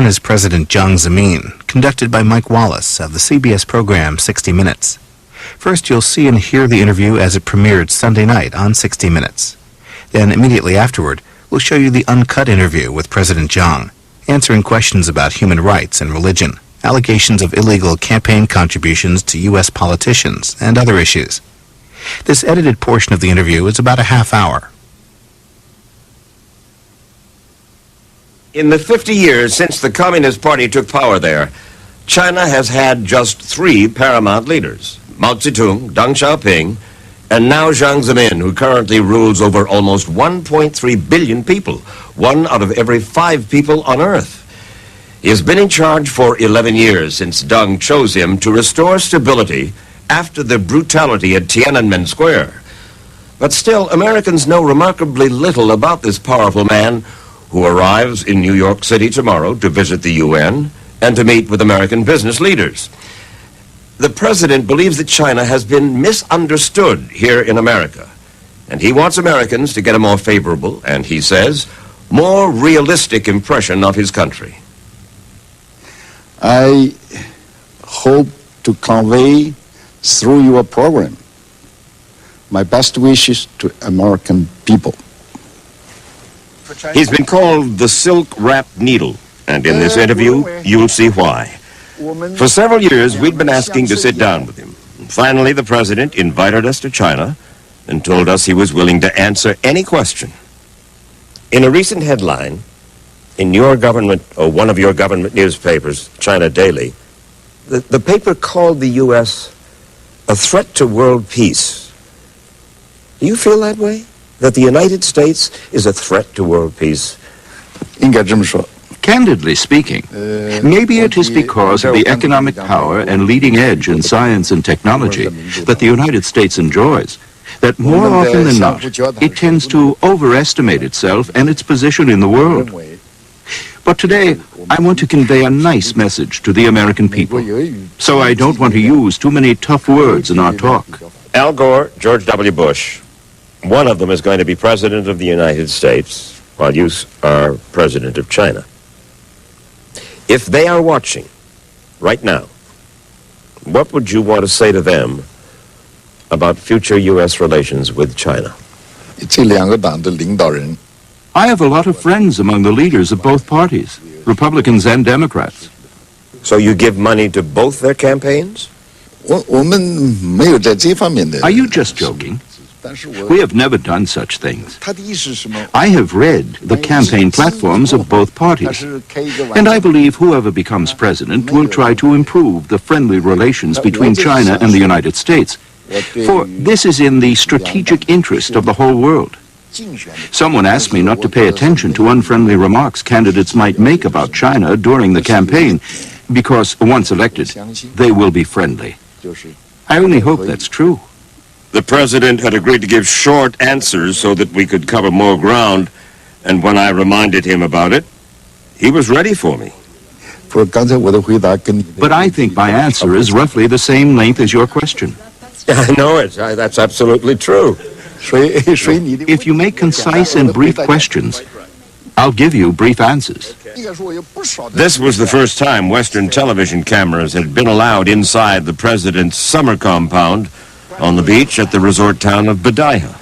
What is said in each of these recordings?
China's President Jiang Zemin, conducted by Mike Wallace of the CBS program 60 Minutes. First, you'll see and hear the interview as it premiered Sunday night on 60 Minutes. Then, immediately afterward, we'll show you the uncut interview with President Jiang, answering questions about human rights and religion, allegations of illegal campaign contributions to U.S. politicians, and other issues. This edited portion of the interview is about a half hour. In the 50 years since the Communist Party took power there, China has had just 3 paramount leaders: Mao Zedong, Deng Xiaoping, and now Jiang Zemin, who currently rules over almost 1.3 billion people, 1 out of every 5 people on Earth. He has been in charge for 11 years since Deng chose him to restore stability after the brutality at Tiananmen Square. But still, Americans know remarkably little about this powerful man who arrives in New York City tomorrow to visit the UN and to meet with American business leaders. The president believes that China has been misunderstood here in America, and he wants Americans to get a more favorable, and he says, more realistic impression of his country. I hope to convey through your program my best wishes to American people. He's been called the silk-wrapped needle, and in this interview, you'll see why. For several years, we'd been asking to sit down with him. And finally, the president invited us to China and told us he was willing to answer any question. In a recent headline, in your government, or one of your government newspapers, China Daily, the paper called the U.S. a threat to world peace. Do you feel that way? That the United States is a threat to world peace? Candidly speaking, maybe it is because of the economic power and leading edge in science and technology that the United States enjoys, that more often than not, it tends to overestimate itself and its position in the world. But today, I want to convey a nice message to the American people, so I don't want to use too many tough words in our talk. Al Gore, George W. Bush, one of them is going to be President of the United States, while you are President of China. If they are watching right now, what would you want to say to them about future U.S. relations with China? I have a lot of friends among the leaders of both parties, Republicans and Democrats. So you give money to both their campaigns? Are you just joking? We have never done such things. I have read the campaign platforms of both parties, and I believe whoever becomes president will try to improve the friendly relations between China and the United States, for this is in the strategic interest of the whole world. Someone asked me not to pay attention to unfriendly remarks candidates might make about China during the campaign, because once elected, they will be friendly. I only hope that's true. The president had agreed to give short answers so that we could cover more ground, and when I reminded him about it, he was ready for me. But I think my answer is roughly the same length as your question. I know it. That's absolutely true. If you make concise and brief questions, I'll give you brief answers. This was the first time Western television cameras had been allowed inside the president's summer compound on the beach at the resort town of Badaiha.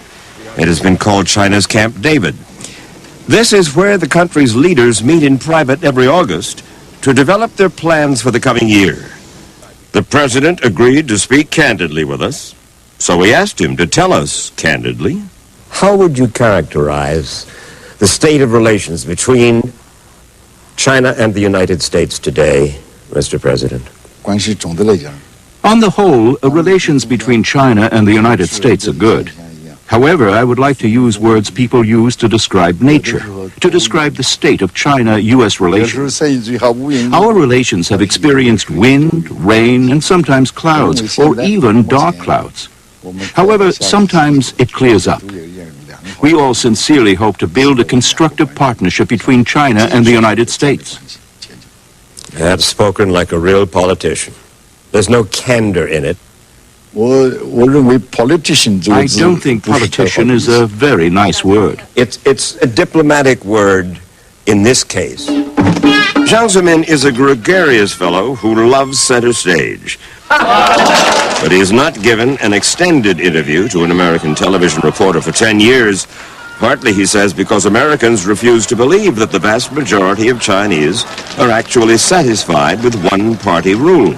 It has been called China's Camp David. This is where the country's leaders meet in private every August to develop their plans for the coming year. The president agreed to speak candidly with us, so we asked him to tell us candidly. How would you characterize the state of relations between China and the United States today, Mr. President? On the whole, relations between China and the United States are good. However, I would like to use words people use to describe nature, to describe the state of China-U.S. relations. Our relations have experienced wind, rain, and sometimes clouds, or even dark clouds. However, sometimes it clears up. We all sincerely hope to build a constructive partnership between China and the United States. That's spoken like a real politician. There's no candor in it. I don't think politician is a very nice word. It's a diplomatic word in this case. Jiang Zemin is a gregarious fellow who loves center stage. But he has not given an extended interview to an American television reporter for 10 years, partly, he says, because Americans refuse to believe that the vast majority of Chinese are actually satisfied with one-party rule.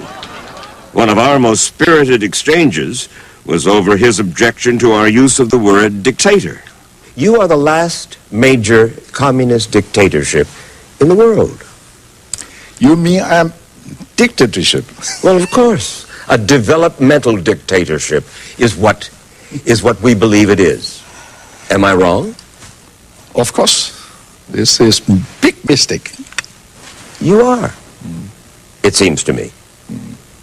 One of our most spirited exchanges was over his objection to our use of the word dictator. You are the last major communist dictatorship in the world. You mean I'm dictatorship? Well, of course. A developmental dictatorship is what we believe it is. Am I wrong? Of course. This is big mistake. You are. It seems to me.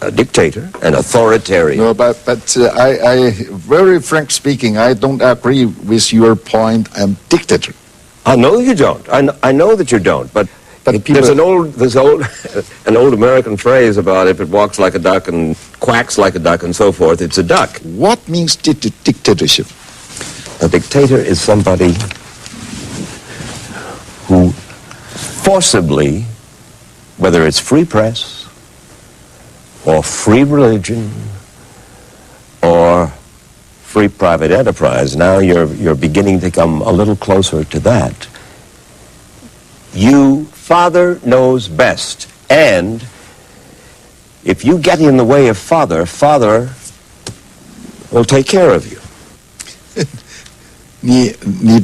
A dictator, an authoritarian. No, but I very frank speaking, I don't agree with your point. I'm dictator. I know you don't. I know that you don't. But people, there's an old American phrase about if it walks like a duck and quacks like a duck and so forth, it's a duck. What means dictatorship? A dictator is somebody who forcibly, whether it's free press or free religion or free private enterprise, now you're beginning to come a little closer to that. Father knows best, and if you get in the way of Father, Father will take care of you. 你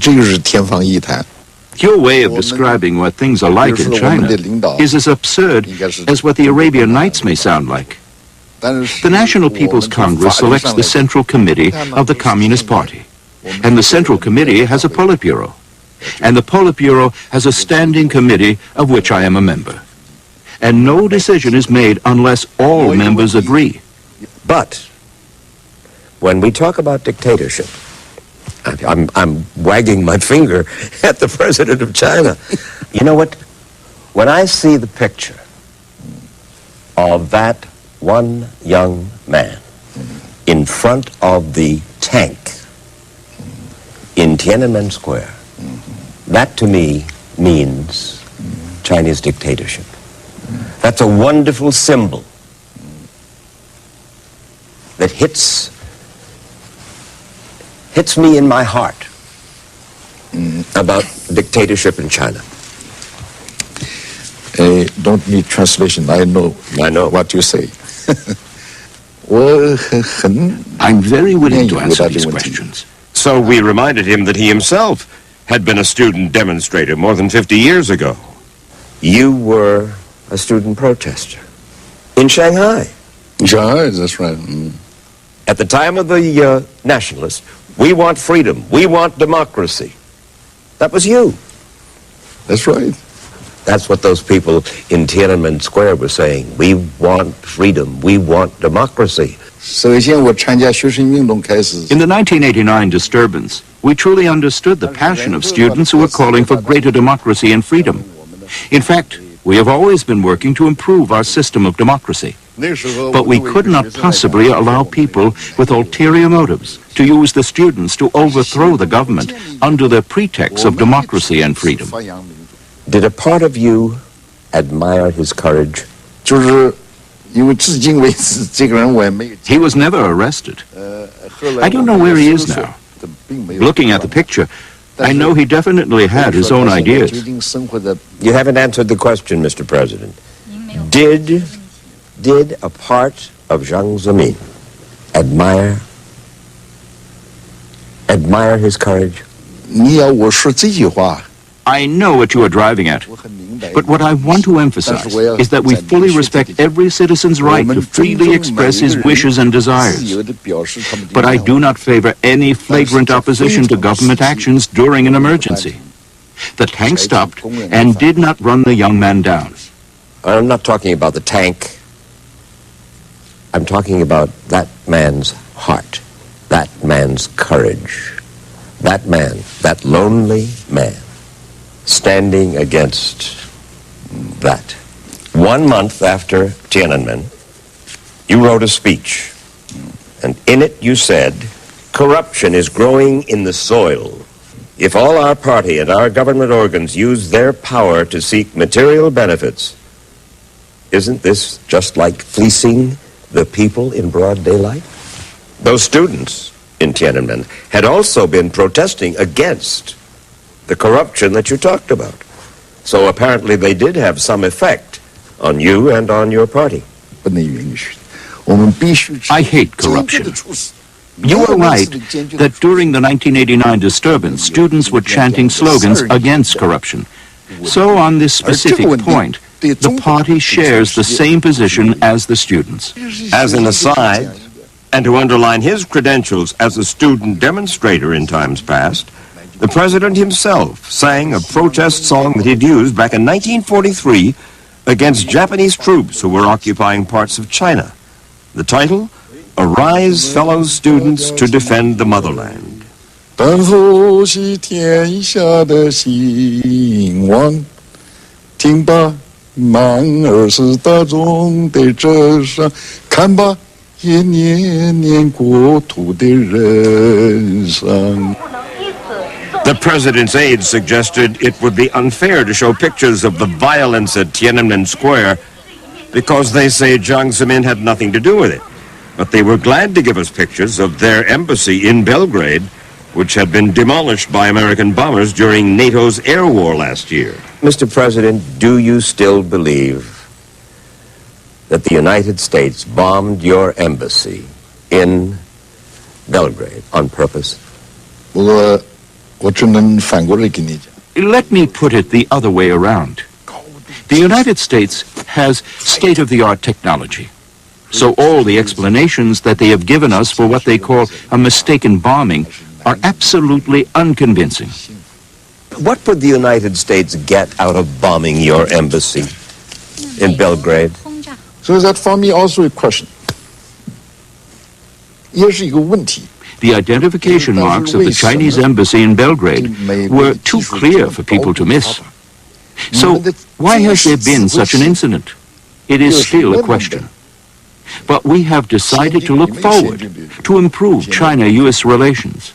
这个是天方夜谭。 Your way of describing what things are like in China is as absurd as what the Arabian Nights may sound like. The National People's Congress selects the Central Committee of the Communist Party, and the Central Committee has a Politburo, and the Politburo has a standing committee of which I am a member. And no decision is made unless all members agree. But when we talk about dictatorship, I'm wagging my finger at the president of China. You know what? When I see the picture of that one young man in front of the tank in Tiananmen Square, that to me means Chinese dictatorship. That's a wonderful symbol that hits me in my heart about dictatorship in China. Don't need translation. I know what you say. I'm very willing to answer these questions. So we reminded him that he himself had been a student demonstrator more than 50 years ago. You were a student protester in Shanghai. Shanghai, that's right. At the time of the nationalists, we want freedom. We want democracy. That was you. That's right. That's what those people in Tiananmen Square were saying. We want freedom. We want democracy. In the 1989 disturbance, we truly understood the passion of students who were calling for greater democracy and freedom. In fact, we have always been working to improve our system of democracy. But we could not possibly allow people with ulterior motives to use the students to overthrow the government under the pretext of democracy and freedom. Did a part of you admire his courage? He was never arrested. I don't know where he is now. Looking at the picture, I know he definitely had his own ideas. You haven't answered the question, Mr. President. Did a part of Jiang Zemin admire his courage? I know what you are driving at, but what I want to emphasize is that we fully respect every citizen's right to freely express his wishes and desires. But I do not favor any flagrant opposition to government actions during an emergency. The tank stopped and did not run the young man down. I'm not talking about the tank. I'm talking about that man's heart, that man's courage, that man, that lonely man, standing against that. 1 month after Tiananmen, you wrote a speech, and in it you said, corruption is growing in the soil. If all our party and our government organs use their power to seek material benefits, isn't this just like fleecing the people in broad daylight? Those students in Tiananmen had also been protesting against the corruption that you talked about. So apparently they did have some effect on you and on your party. I hate corruption. You are right that during the 1989 disturbance, students were chanting slogans against corruption. So on this specific point, the party shares the same position as the students. As an aside, and to underline his credentials as a student demonstrator in times past, the president himself sang a protest song that he'd used back in 1943 against Japanese troops who were occupying parts of China. The title, Arise, Fellow Students, to Defend the Motherland. 奔赴是天下的兴亡，听吧，满耳是大众的折伤，看吧，也年年国土的人伤。 The president's aides suggested it would be unfair to show pictures of the violence at Tiananmen Square because they say Jiang Zemin had nothing to do with it. But they were glad to give us pictures of their embassy in Belgrade, which had been demolished by American bombers during NATO's air war last year. Mr. President, do you still believe that the United States bombed your embassy in Belgrade on purpose? Let me put it the other way around. The United States has state-of-the-art technology. So all the explanations that they have given us for what they call a mistaken bombing are absolutely unconvincing. What would the United States get out of bombing your embassy in Belgrade? So that for me also a question. The identification marks of the Chinese embassy in Belgrade were too clear for people to miss. So why has there been such an incident? It is still a question. But we have decided to look forward to improve China-U.S. relations.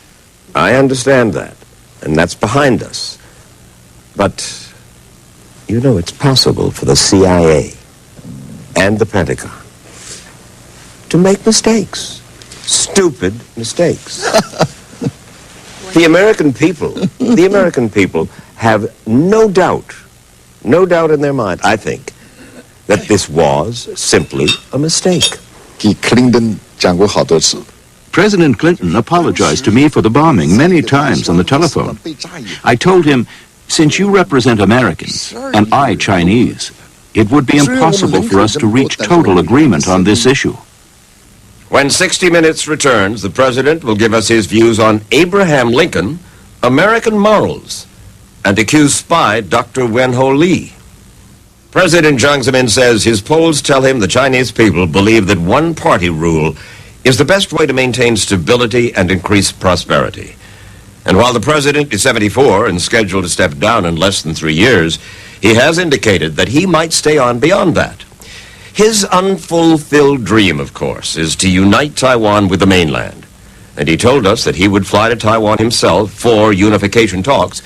I understand that, and that's behind us. But, you know, it's possible for the CIA and the Pentagon to make mistakes. Stupid mistakes. The American people have no doubt in their mind, I think, that this was simply a mistake. President Clinton apologized to me for the bombing many times on the telephone. I told him, since you represent Americans and I Chinese, it would be impossible for us to reach total agreement on this issue. When 60 Minutes returns, the president will give us his views on Abraham Lincoln, American morals, and accused spy Dr. Wen-Ho Lee. President Jiang Zemin says his polls tell him the Chinese people believe that one-party rule is the best way to maintain stability and increase prosperity. And while the president is 74 and scheduled to step down in less than 3 years, he has indicated that he might stay on beyond that. His unfulfilled dream, of course, is to unite Taiwan with the mainland. And he told us that he would fly to Taiwan himself for unification talks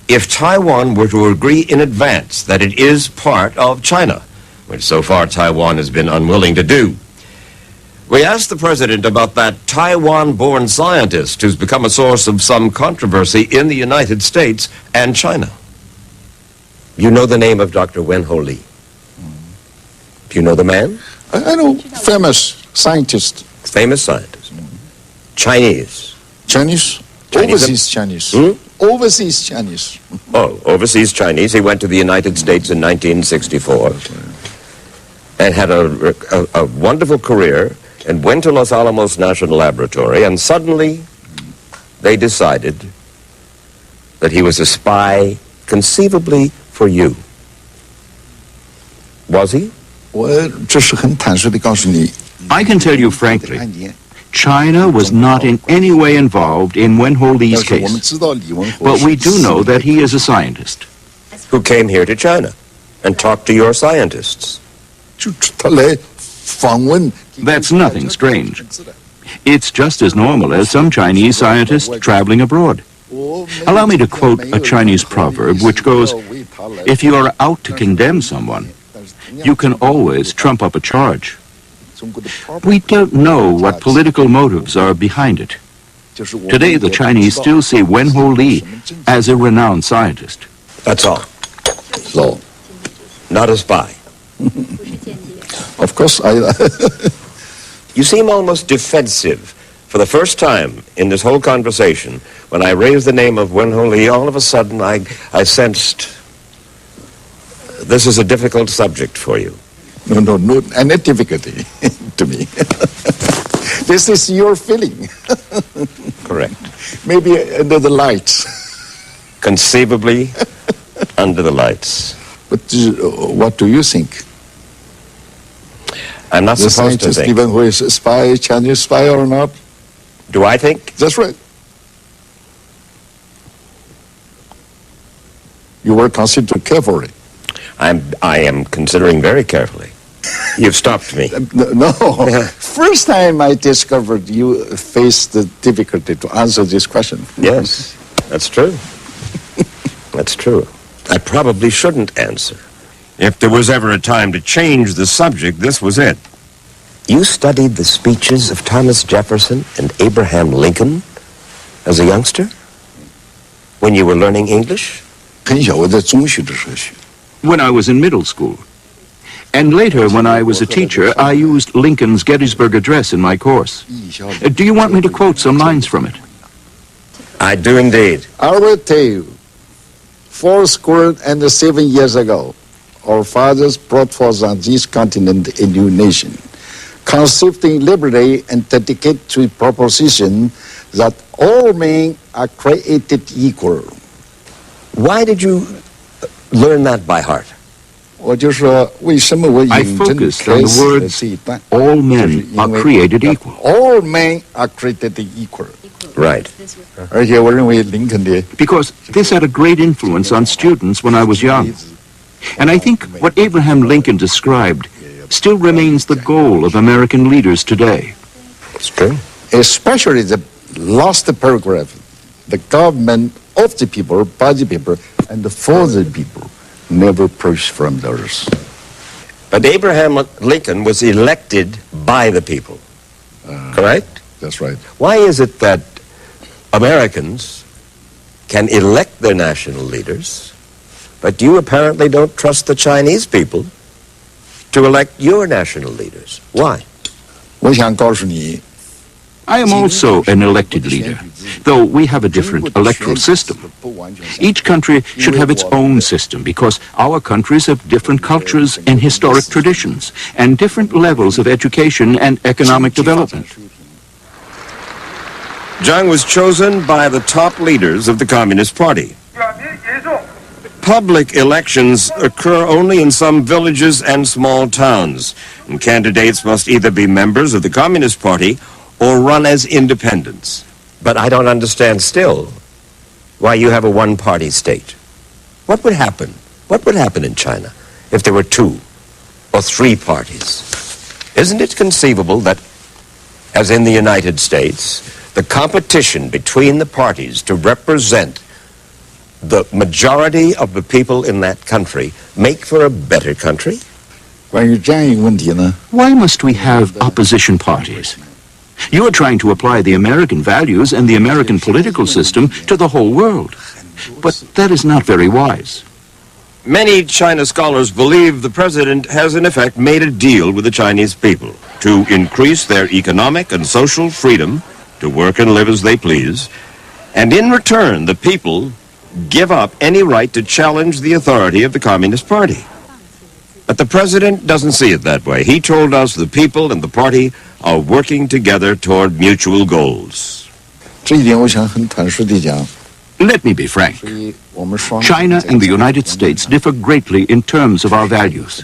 if Taiwan were to agree in advance that it is part of China, which so far Taiwan has been unwilling to do. We asked the president about that Taiwan-born scientist who's become a source of some controversy in the United States and China. You know the name of Dr. Wen-Ho Lee? Do you know the man? I know, famous scientist. Famous scientist. Chinese. Chinese? Overseas Chinese. Overseas Chinese. Oh, overseas Chinese. He went to the United States in 1964 and had a wonderful career and went to Los Alamos National Laboratory, and suddenly they decided that he was a spy conceivably for you. Was he? I can tell you frankly, China was not in any way involved in Wen-Ho Lee's case, but we do know that he is a scientist. Who came here to China and talked to your scientists. That's nothing strange. It's just as normal as some Chinese scientists traveling abroad. Allow me to quote a Chinese proverb which goes, "If you are out to condemn someone, you can always trump up a charge." We don't know what political motives are behind it. Today, the Chinese still see Wen Ho Li as a renowned scientist. That's all. So, Not a spy. of course, You seem almost defensive. For the first time in this whole conversation, when I raised the name of Wen Ho Li, all of a sudden I sensed this is a difficult subject for you. no, any difficulty to me. This is your feeling. Correct. Maybe under the lights. Conceivably under the lights. But what do you think? I'm not The supposed to scientist, think. even who is a spy, Chinese spy or not? Do I think? That's right. You were considered carefully. I am considering very carefully. You've stopped me. No. First time I discovered you faced the difficulty to answer this question. Yes, that's true. That's true. I probably shouldn't answer. If there was ever a time to change the subject, this was it. You studied the speeches of Thomas Jefferson and Abraham Lincoln as a youngster? When you were learning English? 很小，我在中学的时候学。 When I was in middle school. And later, when I was a teacher, I used Lincoln's Gettysburg Address in my course. Do you want me to quote some lines from it? I do indeed. I will tell you, 407 years ago, our fathers brought forth on this continent a new nation, conceiving liberty and dedicated to the proposition that all men are created equal. Why did you learn that by heart? 我就说为什么我 I 引证 focused 开 on the 始 words, 这一段， all 就是 men 因 are 为 created equal. All men are created equal. Right. 而且我认为林肯的 Because this had a great influence on students when I was young. And I think what Abraham Lincoln described still remains the goal of American leaders today. It's true. especially the last paragraph, the government of the people, by the people, and for the people, never pushed from the earth. But Abraham Lincoln was elected by the people, correct? That's right. Why is it that Americans can elect their national leaders, but you apparently don't trust the Chinese people to elect your national leaders? Why? 我想告诉你 I am also an elected leader, though we have a different electoral system. Each country should have its own system because our countries have different cultures and historic traditions and different levels of education and economic development. Zhang was chosen by the top leaders of the Communist Party. Public elections occur only in some villages and small towns, and candidates must either be members of the Communist Party or run as independents. But I don't understand still why you have a one-party state. What would happen? What would happen in China if there were 2 or 3 parties? Isn't it conceivable that, as in the United States, the competition between the parties to represent the majority of the people in that country make for a better country? 关于这样一个问题呢 Why must we have opposition parties? You are trying to apply the American values and the American political system to the whole world. But that is not very wise. Many China scholars believe the president has in effect made a deal with the Chinese people to increase their economic and social freedom to work and live as they please, and in return the people give up any right to challenge the authority of the Communist Party. But the president doesn't see it that way. He told us the people and the party are working together toward mutual goals. 这一点我想很坦率地讲 Let me be frank. 所以我们双 China and the United States differ greatly in terms of our values.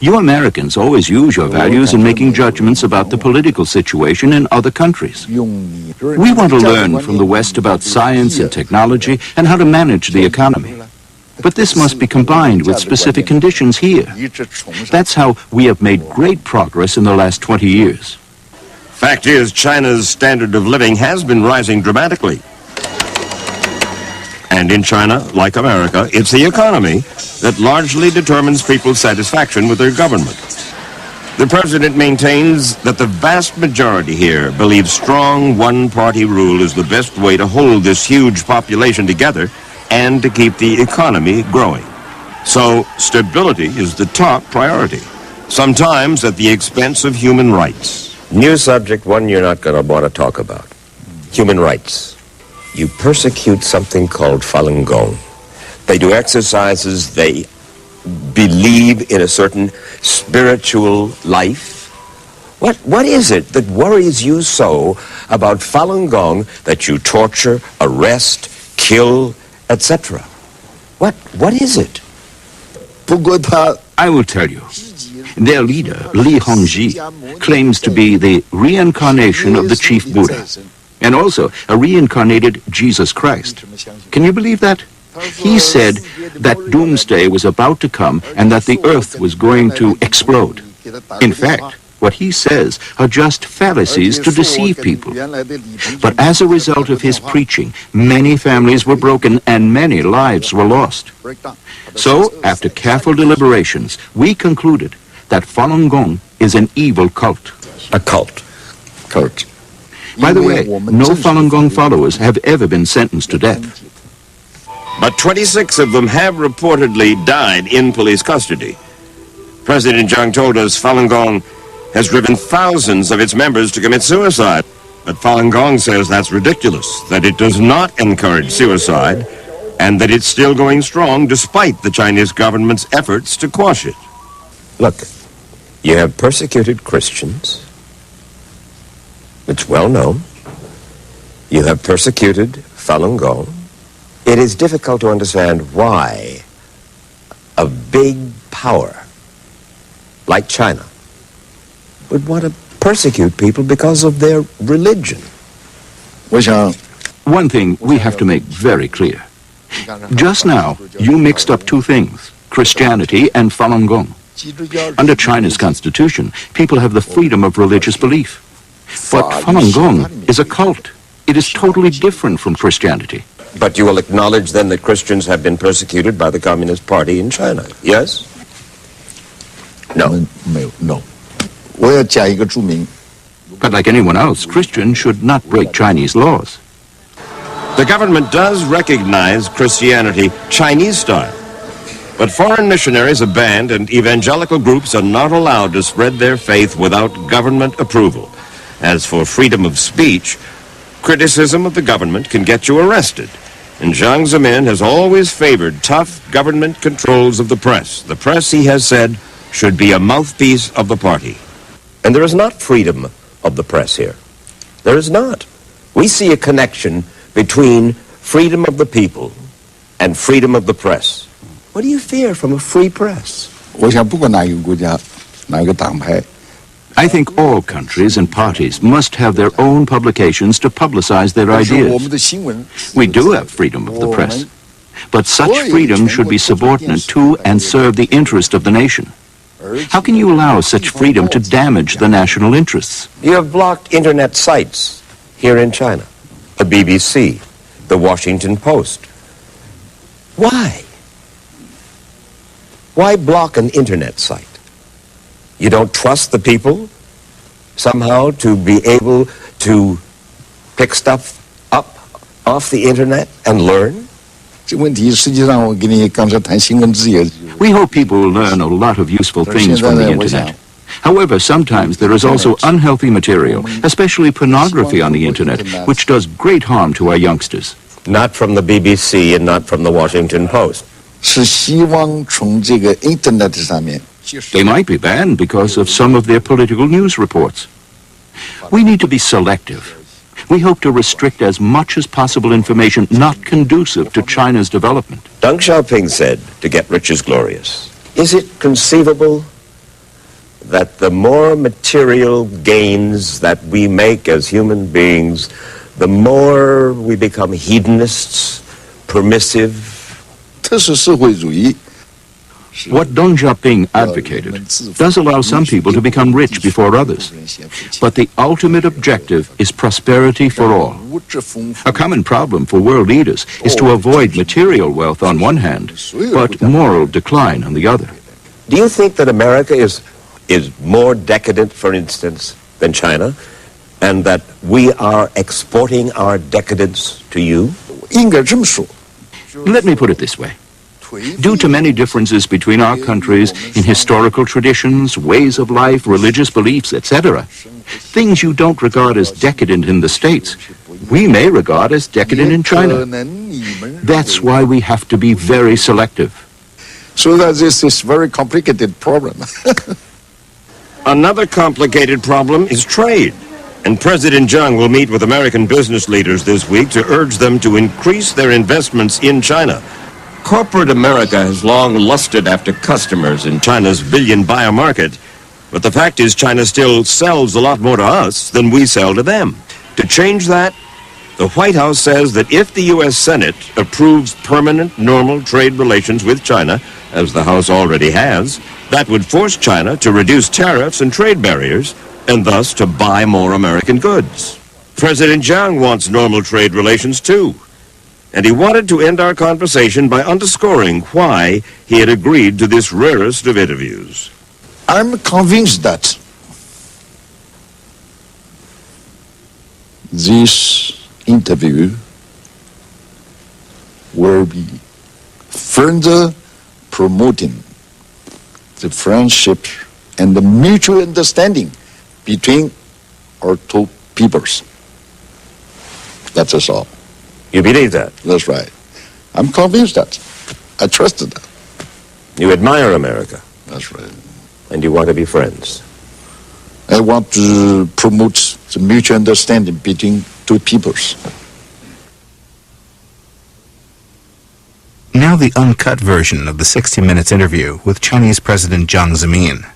You Americans always use your values in making judgments about the political situation in other countries. 用你 We want to learn from the West about science and technology and how to manage the economy. But this must be combined with specific conditions here. 一直崇尚 That's how we have made great progress in the last 20 years. Fact is, China's standard of living has been rising dramatically. And in China, like America, it's the economy that largely determines people's satisfaction with their government. The president maintains that the vast majority here believes strong one-party rule is the best way to hold this huge population together and to keep the economy growing. So stability is the top priority, sometimes at the expense of human rights. New subject, one you're not going to want to talk about. Human rights. You persecute something called Falun Gong. They do exercises, they believe in a certain spiritual life. What is it that worries you so about Falun Gong that you torture, arrest, kill, etc.? What is it? I will tell you. Their leader, Li Hongzhi, claims to be the reincarnation of the chief Buddha, and also a reincarnated Jesus Christ. Can you believe that? He said that doomsday was about to come and that the earth was going to explode. In fact, what he says are just fallacies to deceive people. But as a result of his preaching, many families were broken and many lives were lost. So, after careful deliberations, we concluded that Falun Gong is an evil cult. A cult. Cult. By the way, no Falun Gong followers have ever been sentenced to death. But 26 of them have reportedly died in police custody. President Zhang told us Falun Gong has driven thousands of its members to commit suicide. But Falun Gong says that's ridiculous, that it does not encourage suicide, and that it's still going strong despite the Chinese government's efforts to quash it. Look, you have persecuted Christians. It's well known. You have persecuted Falun Gong. It is difficult to understand why a big power like China would want to persecute people because of their religion. One thing we have to make very clear. Just now, you mixed up two things, Christianity and Falun Gong. Under China's constitution, people have the freedom of religious belief. But Falun Gong is a cult. It is totally different from Christianity. But you will acknowledge then that Christians have been persecuted by the Communist Party in China, yes? No. No. But like anyone else, Christians should not break Chinese laws. The government does recognize Christianity Chinese style. But foreign missionaries are banned and evangelical groups are not allowed to spread their faith without government approval. As for freedom of speech, criticism of the government can get you arrested. And Jiang Zemin has always favored tough government controls of the press. The press, he has said, should be a mouthpiece of the party. And there is not freedom of the press here. There is not. We see a connection between freedom of the people and freedom of the press. What do you fear from a free press? I think all countries and parties must have their own publications to publicize their ideas. We do have freedom of the press, but such freedom should be subordinate to and serve the interest of the nation. How can you allow such freedom to damage the national interests? You have blocked internet sites here in China. The BBC, the Washington Post. Why? Why block an internet site? You don't trust the people somehow to be able to pick stuff up off the internet and learn? We hope people will learn a lot of useful things from the internet. However, sometimes there is also unhealthy material, especially pornography on the internet, which does great harm to our youngsters. Not from the BBC and not from the Washington Post. They might be banned because of some of their political news reports. We need to be selective. We hope to restrict as much as possible information not conducive to China's development. Deng Xiaoping said, to get rich is glorious. Is it conceivable that the more material gains that we make as human beings, the more we become hedonists, permissive? What Deng Xiaoping advocated does allow some people to become rich before others, but the ultimate objective is prosperity for all. A common problem for world leaders is to avoid material wealth on one hand, but moral decline on the other. Do you think that America is more decadent, for instance, than China, and that we are exporting our decadence to you? Let me put it this way. Due to many differences between our countries in historical traditions, ways of life, religious beliefs, etc., things you don't regard as decadent in the States, we may regard as decadent in China. That's why we have to be very selective. So that this is a very complicated problem. Another complicated problem is trade. And President Zhang will meet with American business leaders this week to urge them to increase their investments in China. Corporate America has long lusted after customers in China's billion buyer market, but the fact is China still sells a lot more to us than we sell to them. To change that, the White House says that if the U.S. Senate approves permanent, normal trade relations with China, as the House already has, that would force China to reduce tariffs and trade barriers, and thus to buy more American goods. President Zhang wants normal trade relations too. And he wanted to end our conversation by underscoring why he had agreed to this rarest of interviews. I'm convinced that this interview will be further promoting the friendship and the mutual understanding between our two peoples. That's us all. You believe that? That's right. I'm convinced that. I trust that. You admire America? That's right. And you want to be friends? I want to promote the mutual understanding between two peoples. Now the uncut version of the 60 Minutes interview with Chinese President Jiang Zemin.